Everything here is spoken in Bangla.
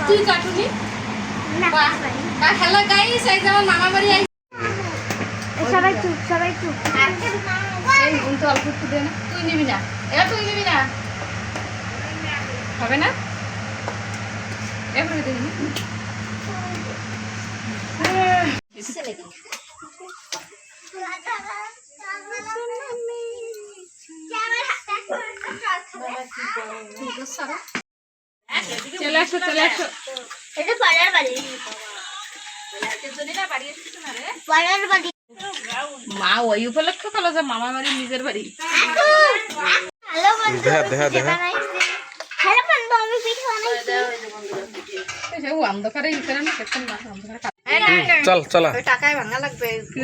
তুই কাটুনি হ্যালো গাইস এই যেমন মামা বাড়ি সবাই চুপ সবাই চুপ। এই তো অল্প একটু দে না তুই নিবি না এবার তুই নিবি না হবে না এবারে দিবি চলে আসো চলে আসো এটা পাড়ার বাড়ি পাড়ার বাড়ি মা ওই উপলক্ষে কল যে মামা বাড়ি নিজের বাড়ি হ্যালো বন্ধু দেখা হ্যালো বন্ধু আমি পিঠা বানাইছি সে অন্ধকারে ই করে না দেখছেন না অন্ধকারে চল চলা টাকায় ভাঙা লাগবে কি